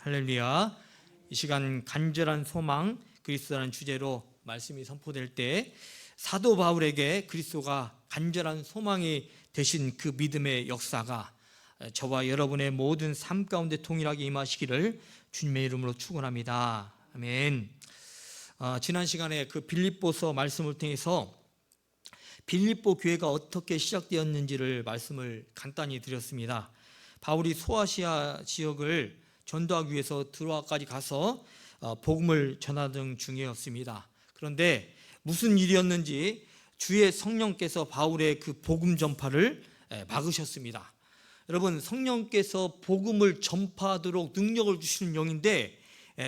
할렐루야. 이 시간 간절한 소망 그리스도라는 주제로 말씀이 선포될 때 사도 바울에게 그리스도가 간절한 소망이 되신 그 믿음의 역사가 저와 여러분의 모든 삶 가운데 동일하게 임하시기를 주님의 이름으로 축원합니다. 아멘. 지난 시간에 그 빌립보서 말씀을 통해서 빌립보 교회가 어떻게 시작되었는지를 말씀을 간단히 드렸습니다. 바울이 소아시아 지역을 전도하기 위해서 드로아까지 가서 복음을 전하던 중이었습니다. 그런데 무슨 일이었는지 주의 성령께서 바울의 그 복음 전파를 막으셨습니다. 여러분, 성령께서 복음을 전파하도록 능력을 주시는 영인데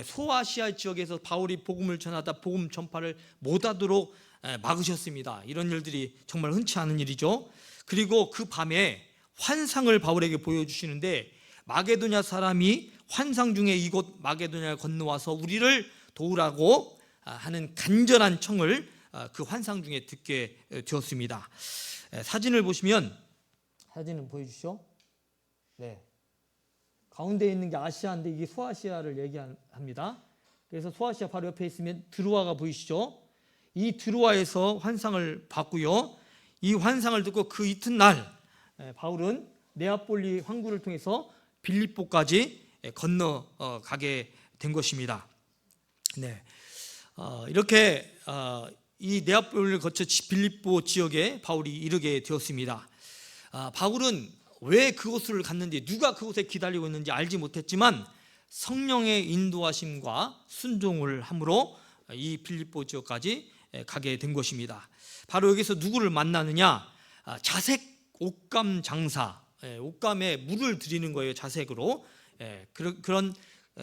소아시아 지역에서 바울이 복음을 전하다 복음 전파를 못하도록 막으셨습니다. 이런 일들이 정말 흔치 않은 일이죠. 그리고 그 밤에 환상을 바울에게 보여주시는데 마게도냐 사람이 환상 중에 이곳 마게도냐를 건너와서 우리를 도우라고 하는 간절한 청을 그 환상 중에 듣게 되었습니다. 사진을 보시면, 사진을 보여주시죠. 네, 가운데 있는 게 아시아인데 이게 소아시아를 얘기합니다. 그래서 소아시아 바로 옆에 있으면 드로아가 보이시죠. 이 드로아에서 환상을 봤고요. 이 환상을 듣고 그 이튿날 바울은 네아폴리 항구를 통해서 빌립보까지 건너가게 된 것입니다. 네, 이렇게 이 네아폴리를 거쳐 빌립보 지역에 바울이 이르게 되었습니다. 바울은 왜 그곳을 갔는지, 누가 그곳에 기다리고 있는지 알지 못했지만 성령의 인도하심과 순종을 함으로 이 빌립보 지역까지 가게 된 것입니다. 바로 여기서 누구를 만나느냐? 자색 옷감 장사, 옷감에 물을 드리는 거예요. 자색으로. 그런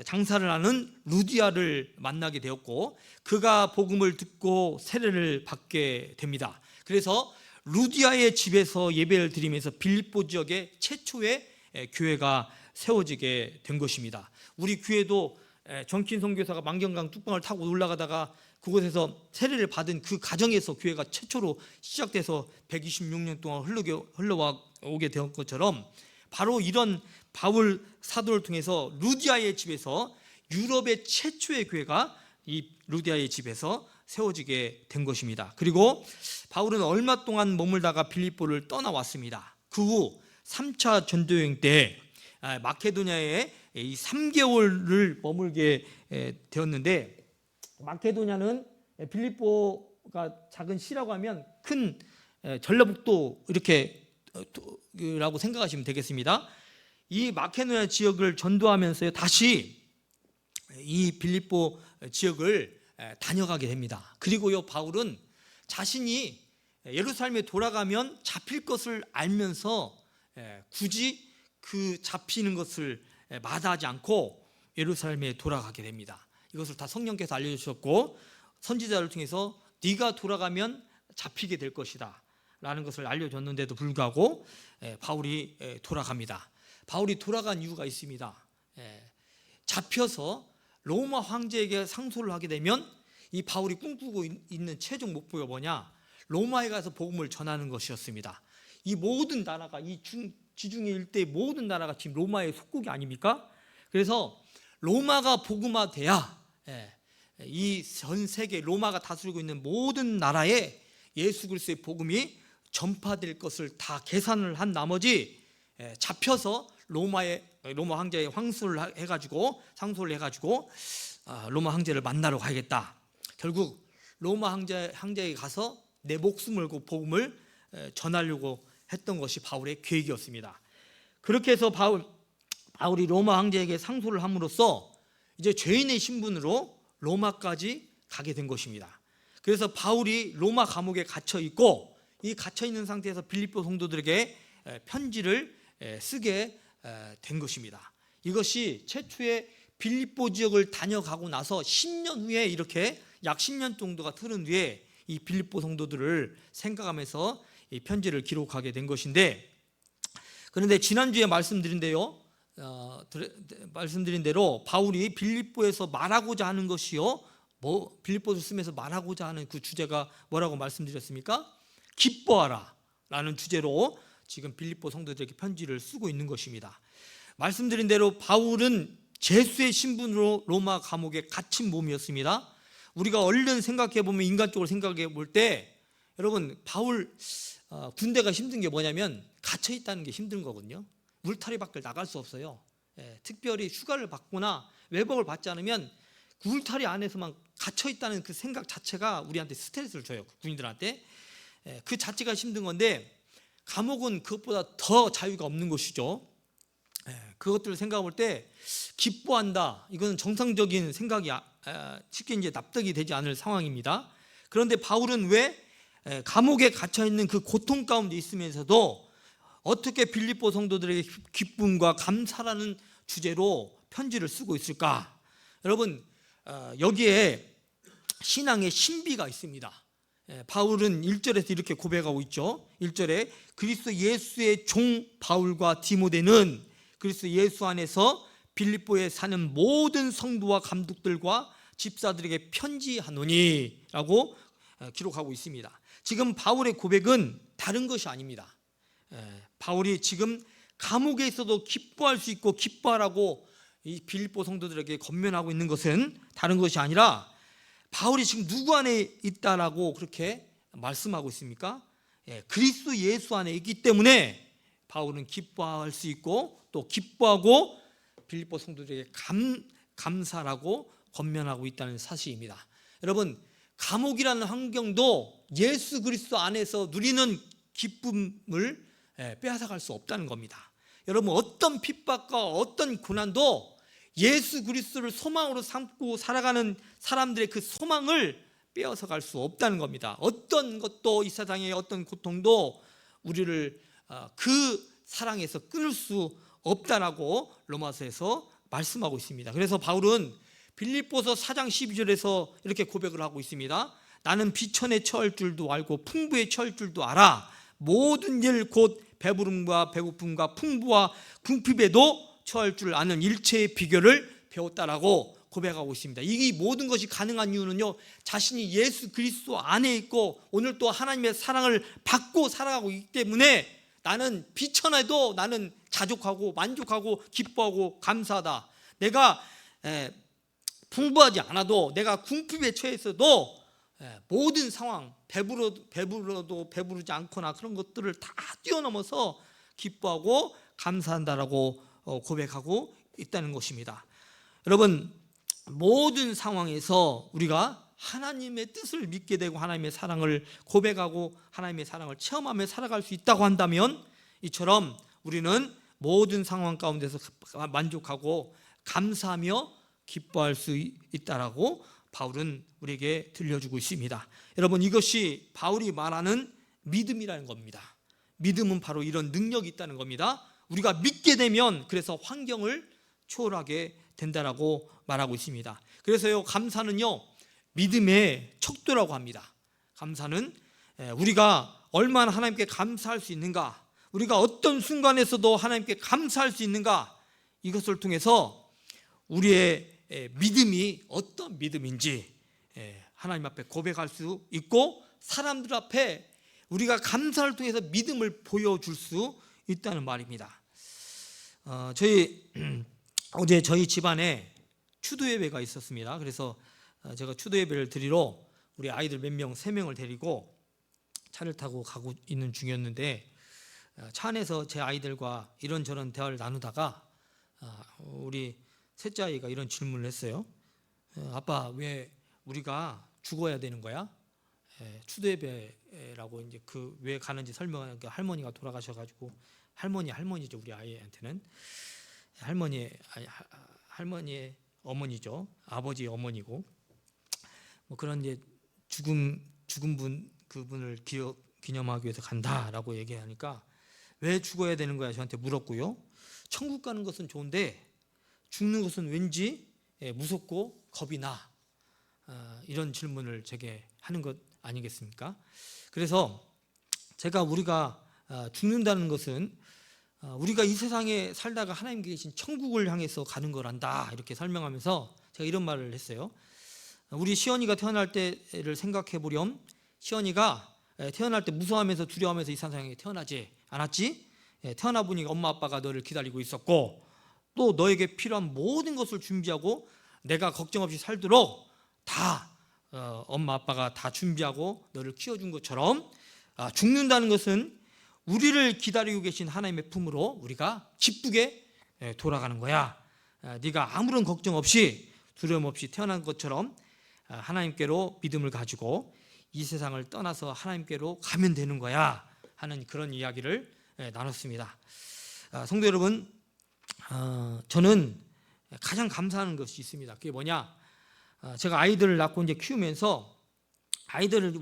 장사를 하는 루디아를 만나게 되었고, 그가 복음을 듣고 세례를 받게 됩니다. 그래서 루디아의 집에서 예배를 드리면서 빌립보 지역의 최초의 교회가 세워지게 된 것입니다. 우리 교회도 정킨 선교사가 만경강 뚝방을 타고 올라가다가 그곳에서 세례를 받은 그 가정에서 교회가 최초로 시작돼서 126년 동안 흘러오게 된 것처럼, 바로 이런 바울 사도를 통해서 루디아의 집에서 유럽의 최초의 교회가 이 루디아의 집에서 세워지게 된 것입니다. 그리고 바울은 얼마 동안 머물다가 빌립보를 떠나왔습니다. 그 후 3차 전도여행 때 마케도냐에 이 3개월을 머물게 되었는데, 마케도냐는 빌립보가 작은 시라고 하면 큰 전라북도 이렇게 라고 생각하시면 되겠습니다. 이 마케도냐 지역을 전도하면서 다시 이 빌립보 지역을 다녀가게 됩니다. 그리고요, 바울은 자신이 예루살렘에 돌아가면 잡힐 것을 알면서 굳이 그 잡히는 것을 마다하지 않고 예루살렘에 돌아가게 됩니다. 이것을 다 성령께서 알려주셨고, 선지자를 통해서 네가 돌아가면 잡히게 될 것이다 라는 것을 알려줬는데도 불구하고 바울이 돌아갑니다. 바울이 돌아간 이유가 있습니다. 잡혀서 로마 황제에게 상소를 하게 되면 이 바울이 꿈꾸고 있는 최종 목표가 뭐냐? 로마에 가서 복음을 전하는 것이었습니다. 이 모든 나라가, 이 지중해 일대의 모든 나라가 지금 로마의 속국이 아닙니까? 그래서 로마가 복음화돼야 이 전 세계 로마가 다스리고 있는 모든 나라에 예수 그리스도의 복음이 전파될 것을 다 계산을 한 나머지 잡혀서 로마 황제에 상소를 해가지고 로마 황제를 만나러 가야겠다. 결국 로마 황제에 가서 내 목숨을 걸고 복음을 전하려고 했던 것이 바울의 계획이었습니다. 그렇게 해서 바울이 로마 황제에게 상소를 함으로써 이제 죄인의 신분으로 로마까지 가게 된 것입니다. 그래서 바울이 로마 감옥에 갇혀 있고, 이 갇혀 있는 상태에서 빌립보 성도들에게 편지를 쓰게 된 것입니다. 이것이 최초의 빌립보 지역을 다녀가고 나서 10년 후에, 이렇게 약 10년 정도가 흐른 뒤에 이 빌립보 성도들을 생각하면서 이 편지를 기록하게 된 것인데, 그런데 지난주에 말씀드린 대로 바울이 빌립보에서 말하고자 하는 것이요, 빌립보를 쓰면서 말하고자 하는 그 주제가 뭐라고 말씀드렸습니까? 기뻐하라 라는 주제로 지금 빌립보 성도들에게 편지를 쓰고 있는 것입니다. 말씀드린 대로 바울은 죄수의 신분으로 로마 감옥에 갇힌 몸이었습니다. 우리가 얼른 생각해 보면, 인간적으로 생각해 볼 때, 여러분, 바울 군대가 힘든 게 뭐냐면 갇혀 있다는 게 힘든 거거든요. 울타리 밖을 나갈 수 없어요. 특별히 휴가를 받거나 외박을 받지 않으면 그 울타리 안에서만 갇혀 있다는 그 생각 자체가 우리한테 스트레스를 줘요. 군인들한테. 그 자체가 힘든 건데, 감옥은 그것보다 더 자유가 없는 것이죠. 그것들을 생각해 볼 때 기뻐한다, 이건 정상적인 생각이 쉽게 이제 납득이 되지 않을 상황입니다. 그런데 바울은 왜 감옥에 갇혀 있는 그 고통 가운데 있으면서도 어떻게 빌립보 성도들에게 기쁨과 감사라는 주제로 편지를 쓰고 있을까? 여러분, 여기에 신앙의 신비가 있습니다. 바울은 1절에서 이렇게 고백하고 있죠. 1절에 그리스도 예수의 종 바울과 디모데는 그리스도 예수 안에서 빌립보에 사는 모든 성도와 감독들과 집사들에게 편지하노니 라고 기록하고 있습니다. 지금 바울의 고백은 다른 것이 아닙니다. 바울이 지금 감옥에 있어도 기뻐할 수 있고 기뻐하라고 이 빌립보 성도들에게 권면하고 있는 것은 다른 것이 아니라, 바울이 지금 누구 안에 있다라고 그렇게 말씀하고 있습니까? 그리스도 예수 안에 있기 때문에 바울은 기뻐할 수 있고, 또 기뻐하고 빌립보 성도들에게 감사라고 권면하고 있다는 사실입니다. 여러분, 감옥이라는 환경도 예수 그리스도 안에서 누리는 기쁨을 빼앗아갈 수 없다는 겁니다. 여러분, 어떤 핍박과 어떤 고난도 예수 그리스도를 소망으로 삼고 살아가는 사람들의 그 소망을 빼앗아갈 수 없다는 겁니다. 어떤 것도, 이 세상의 어떤 고통도 우리를 그 사랑에서 끊을 수 없다라고 로마서에서 말씀하고 있습니다. 그래서 바울은 빌립보서 4장 12절에서 이렇게 고백을 하고 있습니다. 나는 비천에 처할 줄도 알고 풍부에 처할 줄도 알아. 모든 일 곧 배부름과 배고픔과 풍부와 궁핍에도 처할 줄 아는 일체의 비결을 배웠다라고 고백하고 있습니다. 이 모든 것이 가능한 이유는요, 자신이 예수 그리스도 안에 있고 오늘 또 하나님의 사랑을 받고 살아가고 있기 때문에 나는 비천해도 나는 자족하고 만족하고 기뻐하고 감사하다. 내가 풍부하지 않아도, 내가 궁핍에 처했어도 모든 상황, 배부러도 배부르지 않거나 그런 것들을 다 뛰어넘어서 기뻐하고 감사한다라고 고백하고 있다는 것입니다. 여러분, 모든 상황에서 우리가 하나님의 뜻을 믿게 되고 하나님의 사랑을 고백하고 하나님의 사랑을 체험하며 살아갈 수 있다고 한다면, 이처럼 우리는 모든 상황 가운데서 만족하고 감사하며 기뻐할 수 있다라고 바울은 우리에게 들려주고 있습니다. 여러분, 이것이 바울이 말하는 믿음이라는 겁니다. 믿음은 바로 이런 능력이 있다는 겁니다. 우리가 믿게 되면 그래서 환경을 초월하게 된다라고 말하고 있습니다. 그래서요, 감사는요, 믿음의 척도라고 합니다. 감사는 우리가 얼마나 하나님께 감사할 수 있는가, 우리가 어떤 순간에서도 하나님께 감사할 수 있는가, 이것을 통해서 우리의 믿음이 어떤 믿음인지 하나님 앞에 고백할 수 있고, 사람들 앞에 우리가 감사를 통해서 믿음을 보여줄 수 있다는 말입니다. 어제 저희 집안에 추도 예배가 있었습니다. 그래서 제가 추도 예배를 드리러 우리 아이들 몇 명, 3명을 데리고 차를 타고 가고 있는 중이었는데, 차 안에서 제 아이들과 이런저런 대화를 나누다가 우리 셋째 아이가 이런 질문을 했어요. 아빠, 왜 우리가 죽어야 되는 거야? 추도 예배라고 이제 그 왜 가는지 설명하니까, 할머니가 돌아가셔가지고, 할머니죠, 우리 아이한테는 할머니의 어머니죠. 아버지의 어머니고, 뭐 그런 이제 죽은 분, 그분을 기념하기 위해서 간다라고 얘기하니까, 왜 죽어야 되는 거야? 저한테 물었고요. 천국 가는 것은 좋은데 죽는 것은 왠지 무섭고 겁이 나. 이런 질문을 제게 하는 것 아니겠습니까? 그래서 우리가 죽는다는 것은 우리가 이 세상에 살다가 하나님 계신 천국을 향해서 가는 거란다, 이렇게 설명하면서 제가 이런 말을 했어요. 우리 시연이가 태어날 때를 생각해 보렴. 시연이가 태어날 때 무서워하면서 두려워하면서 이 세상에 태어나지 않았지? 태어나 보니 엄마 아빠가 너를 기다리고 있었고, 또 너에게 필요한 모든 것을 준비하고 내가 걱정 없이 살도록 다 엄마 아빠가 다 준비하고 너를 키워준 것처럼 죽는다는 것은 우리를 기다리고 계신 하나님의 품으로 우리가 기쁘게 돌아가는 거야. 네가 아무런 걱정 없이 두려움 없이 태어난 것처럼 하나님께로 믿음을 가지고 이 세상을 떠나서 하나님께로 가면 되는 거야 하는 그런 이야기를 나눴습니다. 성도 여러분, 저는 가장 감사하는 것이 있습니다. 그게 뭐냐? 제가 아이들을 낳고 이제 키우면서 아이들을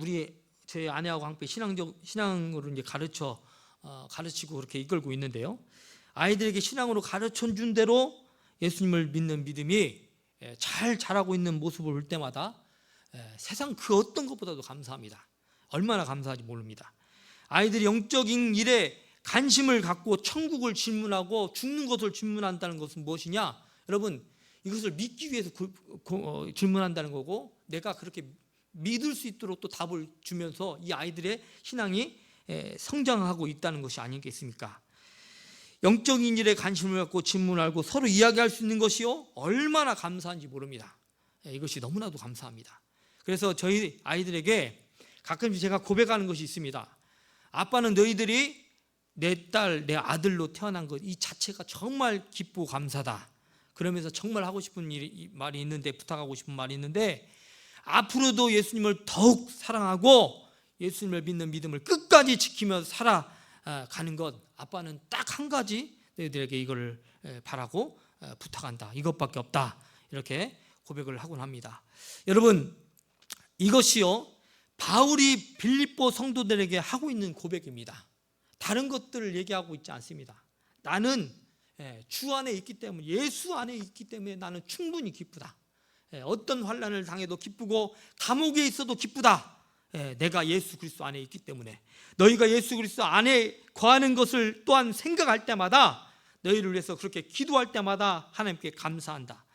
제 아내하고 함께 신앙으로 이제 가르치고 그렇게 이끌고 있는데요. 아이들에게 신앙으로 가르쳐 준 대로 예수님을 믿는 믿음이 잘 자라고 있는 모습을 볼 때마다 세상 그 어떤 것보다도 감사합니다. 얼마나 감사한지 모릅니다. 아이들이 영적인 일에 관심을 갖고 천국을 질문하고 죽는 것을 질문한다는 것은 무엇이냐? 여러분, 이것을 믿기 위해서 질문한다는 거고, 내가 그렇게 믿을 수 있도록 또 답을 주면서 이 아이들의 신앙이 성장하고 있다는 것이 아니겠습니까? 영적인 일에 관심을 갖고 질문하고 서로 이야기할 수 있는 것이요, 얼마나 감사한지 모릅니다. 이것이 너무나도 감사합니다. 그래서 저희 아이들에게 가끔씩 제가 고백하는 것이 있습니다. 아빠는 너희들이 내 딸, 내 아들로 태어난 것 이 자체가 정말 기쁘고 감사다. 그러면서 정말 하고 싶은 말이 있는데, 부탁하고 싶은 말이 있는데, 앞으로도 예수님을 더욱 사랑하고 예수님을 믿는 믿음을 끝까지 지키며 살아가는 것, 아빠는 딱 한 가지 너희들에게 이걸 바라고 부탁한다. 이것밖에 없다. 이렇게 고백을 하곤 합니다. 여러분, 이것이요, 바울이 빌립보 성도들에게 하고 있는 고백입니다. 다른 것들을 얘기하고 있지 않습니다. 나는 주 안에 있기 때문에, 예수 안에 있기 때문에 나는 충분히 기쁘다. 어떤 환난을 당해도 기쁘고 감옥에 있어도 기쁘다. 내가 예수 그리스도 안에 있기 때문에. 너희가 예수 그리스도 안에 거하는 것을 또한 생각할 때마다, 너희를 위해서 그렇게 기도할 때마다 하나님께 감사한다.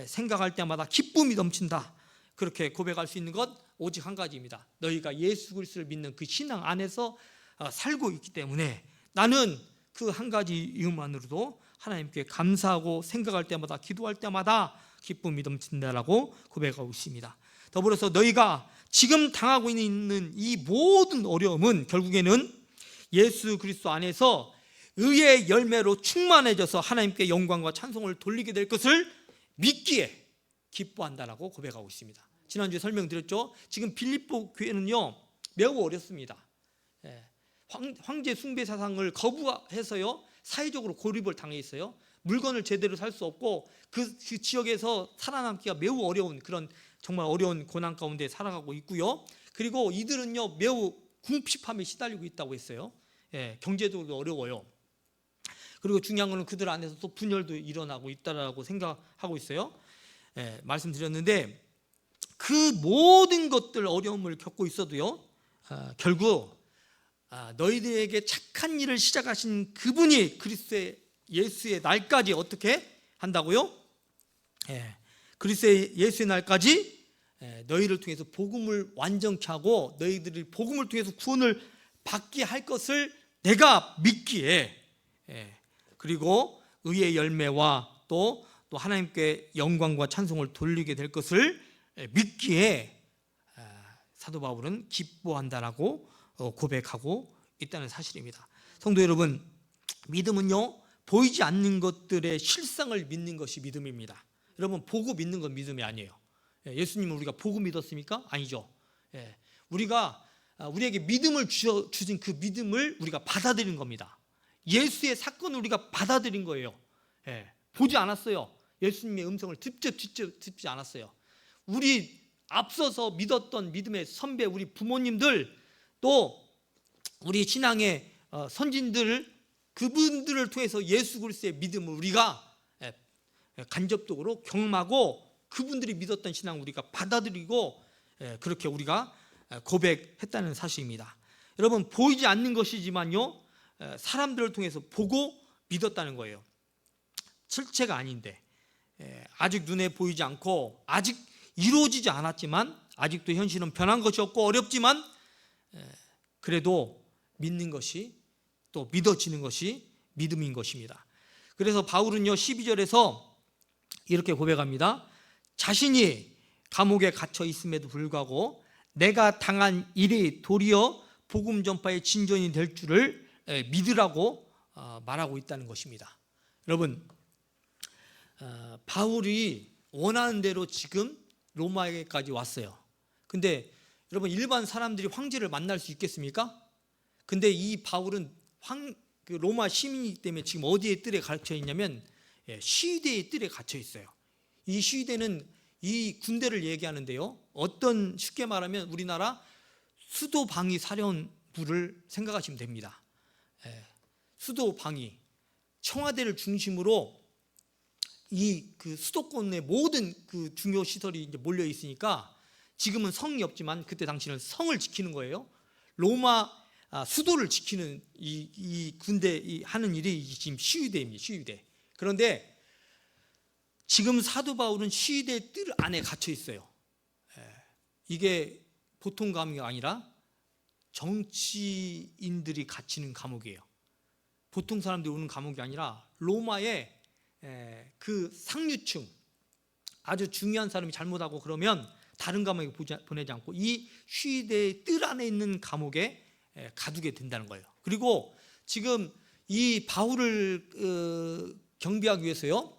생각할 때마다 기쁨이 넘친다. 그렇게 고백할 수 있는 것 오직 한 가지입니다. 너희가 예수 그리스도를 믿는 그 신앙 안에서 살고 있기 때문에 나는 그 한 가지 이유만으로도 하나님께 감사하고 생각할 때마다, 기도할 때마다 기쁨이 넘친다라고 고백하고 있습니다. 더불어서 너희가 지금 당하고 있는 이 모든 어려움은 결국에는 예수 그리스도 안에서 의의 열매로 충만해져서 하나님께 영광과 찬송을 돌리게 될 것을 믿기에 기뻐한다라고 고백하고 있습니다. 지난주에 설명드렸죠. 지금 빌립보 교회는요, 매우 어렵습니다. 황제 숭배 사상을 거부해서요, 사회적으로 고립을 당해 있어요. 물건을 제대로 살 수 없고 그 지역에서 살아남기가 매우 어려운, 그런 정말 어려운 고난 가운데 살아가고 있고요. 그리고 이들은요, 매우 궁핍함에 시달리고 있다고 했어요. 경제적으로 어려워요. 그리고 중요한 것은 그들 안에서 또 분열도 일어나고 있다라고 생각하고 있어요. 말씀드렸는데, 그 모든 것들 어려움을 겪고 있어도요, 결국 너희들에게 착한 일을 시작하신 그분이 그리스도의 예수의 날까지 어떻게 한다고요? 그리스도의 예수의 날까지 너희를 통해서 복음을 완전케 하고 너희들이 복음을 통해서 구원을 받게 할 것을 내가 믿기에, 그리고 의의 열매와 또 하나님께 영광과 찬송을 돌리게 될 것을 믿기에 사도 바울은 기뻐한다라고 고백하고 있다는 사실입니다. 성도 여러분, 믿음은요, 보이지 않는 것들의 실상을 믿는 것이 믿음입니다. 여러분, 보고 믿는 건 믿음이 아니에요. 예수님은 우리가 보고 믿었습니까? 아니죠. 우리에게 믿음을 주신 그 믿음을 우리가 받아들인 겁니다. 예수의 사건을 우리가 받아들인 거예요. 보지 않았어요. 예수님의 음성을 듣지 않았어요. 우리 앞서서 믿었던 믿음의 선배, 우리 부모님들, 또 우리 신앙의 선진들, 그분들을 통해서 예수 그리스도의 믿음을 우리가 간접적으로 경험하고 그분들이 믿었던 신앙을 우리가 받아들이고 그렇게 우리가 고백했다는 사실입니다. 여러분, 보이지 않는 것이지만요, 사람들을 통해서 보고 믿었다는 거예요. 실체가 아닌데, 아직 눈에 보이지 않고 아직 이루어지지 않았지만, 아직도 현실은 변한 것이 없고 어렵지만 그래도 믿는 것이, 또 믿어지는 것이 믿음인 것입니다. 그래서 바울은요 12절에서 이렇게 고백합니다. 자신이 감옥에 갇혀 있음에도 불구하고 내가 당한 일이 도리어 복음 전파의 진전이 될 줄을 믿으라고 말하고 있다는 것입니다. 여러분, 바울이 원하는 대로 지금 로마에까지 왔어요. 근데 여러분, 일반 사람들이 황제를 만날 수 있겠습니까? 근데 이 바울은 로마 시민이기 때문에 지금 어디에 뜰에 갇혀 있냐면 시위대의 뜰에 갇혀 있어요. 이 시위대는 이 군대를 얘기하는데요, 어떤, 쉽게 말하면 우리나라 수도 방위 사령부를 생각하시면 됩니다. 수도 방위, 청와대를 중심으로 이 그 수도권의 모든 그 중요 시설이 이제 몰려 있으니까 지금은 성이 없지만 그때 당시는 성을 지키는 거예요. 로마 수도를 지키는 이 군대 하는 일이 지금 시위대입니다. 시위대. 그런데 지금 사도 바울은 시위대 뜰 안에 갇혀 있어요. 이게 보통 감옥이 아니라 정치인들이 갇히는 감옥이에요. 보통 사람들이 오는 감옥이 아니라 로마의 그 상류층, 아주 중요한 사람이 잘못하고 그러면 다른 감옥에 보내지 않고 이 시위대의 뜰 안에 있는 감옥에 가두게 된다는 거예요. 그리고 지금 이 바울을 경비하기 위해서요,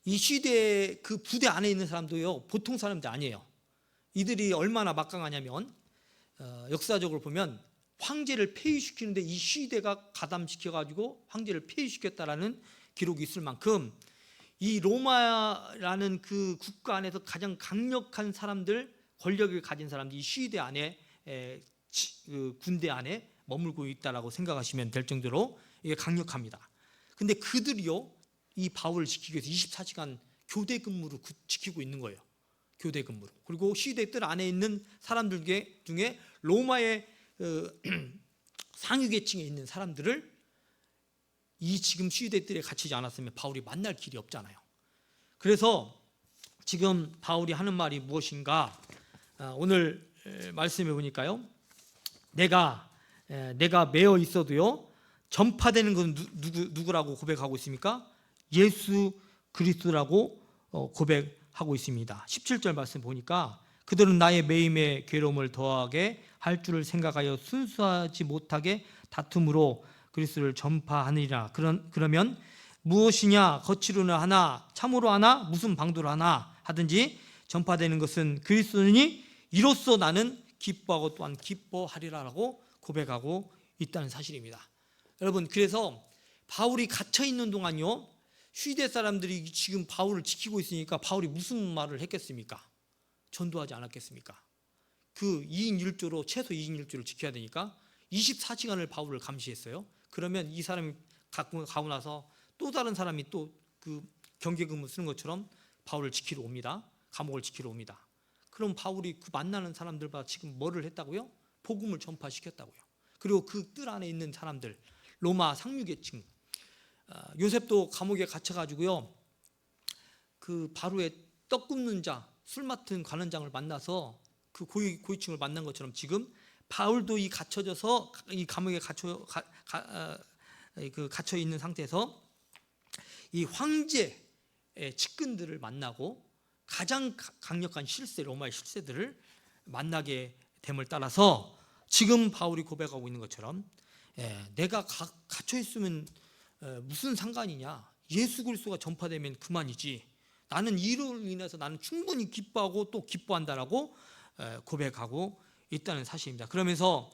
이 시대 그 부대 안에 있는 사람도요 보통 사람들 아니에요. 이들이 얼마나 막강하냐면 역사적으로 보면 황제를 폐위시키는데 이 시대가 가담시켜가지고 황제를 폐위시켰다라는 기록이 있을 만큼 이 로마라는 그 국가 안에서 가장 강력한 사람들, 권력을 가진 사람들이 이 시대 안에 그 군대 안에 머물고 있다라고 생각하시면 될 정도로 이게 강력합니다. 근데 그들이요 이 바울을 지키기 위해서 24시간 교대 근무로 지키고 있는 거예요. 교대 근무로. 그리고 시대 뜰 안에 있는 사람들 중에 로마의 상위 계층에 있는 사람들을 이 지금 시대 뜰에 갇히지 않았으면 바울이 만날 길이 없잖아요. 그래서 지금 바울이 하는 말이 무엇인가? 오늘 말씀해 보니까요, 내가 매어 있어도요 전파되는 건 누구라고 고백하고 있습니까? 예수 그리스도라고 고백하고 있습니다. 17절 말씀 보니까 그들은 나의 매임에 괴로움을 더하게 할 줄을 생각하여 순수하지 못하게 다툼으로 그리스도를 전파하느니라. 그러면 무엇이냐, 거칠으나 하나, 참으로 하나, 무슨 방도로 하나 하든지 전파되는 것은 그리스도니 이로써 나는 기뻐하고 또한 기뻐하리라라고 고백하고 있다는 사실입니다. 여러분, 그래서 바울이 갇혀 있는 동안요 시대 사람들이 지금 바울을 지키고 있으니까 바울이 무슨 말을 했겠습니까? 전도하지 않았겠습니까? 그 2인 1조로 최소 2인 1조를 지켜야 되니까 24시간을 바울을 감시했어요. 그러면 이 사람이 가고 나서 또 다른 사람이 또 그 경계근무 쓰는 것처럼 바울을 지키러 옵니다. 감옥을 지키러 옵니다. 그럼 바울이 그 만나는 사람들과 지금 뭐를 했다고요? 복음을 전파시켰다고요. 그리고 그 뜰 안에 있는 사람들, 로마 상류계층, 요셉도 감옥에 갇혀가지고요 그 바로의 떡 굽는 자, 술 맡은 관원장을 만나서 그 고위층을 만난 것처럼 지금 바울도 이 갇혀져서 이 감옥에 갇혀 있는 상태에서 이 황제의 측근들을 만나고 가장 강력한 실세, 로마의 실세들을 만나게 됨을 따라서 지금 바울이 고백하고 있는 것처럼 내가 갇혀 있으면 무슨 상관이냐, 예수 그리스도가 전파되면 그만이지, 나는 이로 인해서 나는 충분히 기뻐하고 또 기뻐한다라고 고백하고 있다는 사실입니다. 그러면서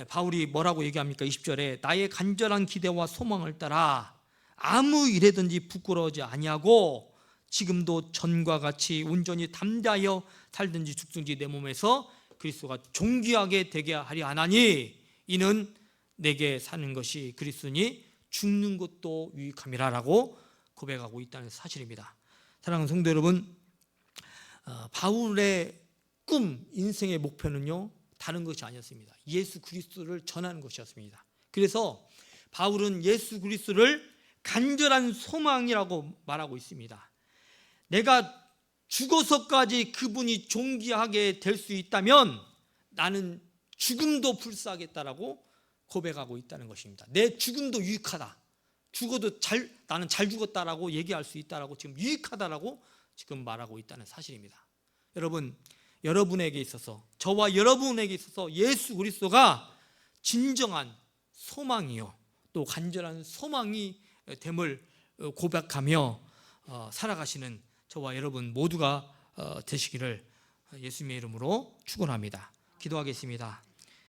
바울이 뭐라고 얘기합니까? 20절에 나의 간절한 기대와 소망을 따라 아무 일에든지 부끄러워하지 아니하고 지금도 전과 같이 온전히 담대하여 살든지 죽든지 내 몸에서 그리스도가 존귀하게 되게 하려 하나니 이는 내게 사는 것이 그리스도니 죽는 것도 유익함이라라고 고백하고 있다는 사실입니다. 사랑하는 성도 여러분, 바울의 꿈, 인생의 목표는요 다른 것이 아니었습니다. 예수 그리스도를 전하는 것이었습니다. 그래서 바울은 예수 그리스도를 간절한 소망이라고 말하고 있습니다. 내가 죽어서까지 그분이 존귀하게 될 수 있다면 나는 죽음도 불사하겠다라고 고백하고 있다는 것입니다. 내 죽음도 유익하다. 죽어도 나는 잘 죽었다라고 얘기할 수 있다라고 지금 유익하다라고 지금 말하고 있다는 사실입니다. 여러분, 여러분에게 있어서, 저와 여러분에게 있어서 예수 그리스도가 진정한 소망이요 또 간절한 소망이 됨을 고백하며 살아가시는 저와 여러분 모두가 되시기를 예수님의 이름으로 축원합니다. 기도하겠습니다.